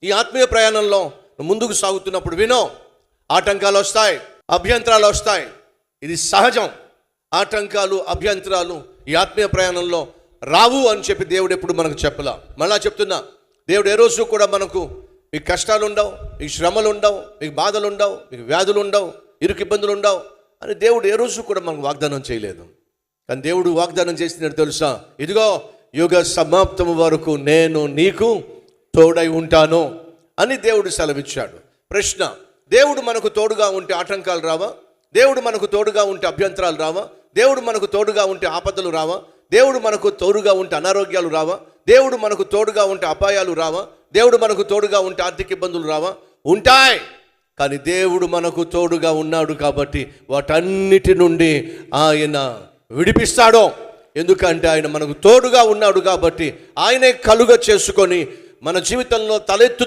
ఈ ఆత్మీయ ప్రయాణంలో ముందుకు సాగుతున్నప్పుడు వినో, ఆటంకాలు వస్తాయి, అభ్యంతరాలు వస్తాయి. ఇది సహజం. ఆటంకాలు, అభ్యంతరాలు ఈ ఆత్మీయ ప్రయాణంలో రావు అని చెప్పి దేవుడు ఎప్పుడు మనకు చెప్పలా. మళ్ళా చెప్తున్నా, దేవుడు ఏ రోజు కూడా మనకు మీకు కష్టాలు ఉండవు, మీకు శ్రమలు ఉండవు, మీకు బాధలు ఉండవు, మీకు వ్యాధులు ఉండవు, ఇరుకు ఇబ్బందులు ఉండవు అని దేవుడు ఏ రోజు కూడా మనకు వాగ్దానం చేయలేదు. కానీ దేవుడు వాగ్దానం చేసినట్టు తెలుసా, ఇదిగో యుగ సమాప్తం వరకు నేను నీకు తోడై ఉంటాను అని దేవుడు సెలవిచ్చాడు. ప్రశ్న, దేవుడు మనకు తోడుగా ఉంటే ఆటంకాలు రావా? దేవుడు మనకు తోడుగా ఉంటే అభ్యంతరాలు రావా? దేవుడు మనకు తోడుగా ఉంటే ఆపదలు రావా? దేవుడు మనకు తోడుగా ఉంటే అనారోగ్యాలు రావా? దేవుడు మనకు తోడుగా ఉంటే అపాయాలు రావా? దేవుడు మనకు తోడుగా ఉంటే ఆర్థిక ఇబ్బందులు రావా? ఉంటాయి. కానీ దేవుడు మనకు తోడుగా ఉన్నాడు కాబట్టి వాటన్నిటి నుండి ఆయన విడిపిస్తాడు. ఎందుకంటే ఆయన మనకు తోడుగా ఉన్నాడు కాబట్టి ఆయనే కలుగ చేసుకొని మన జీవితంలో తలెత్తు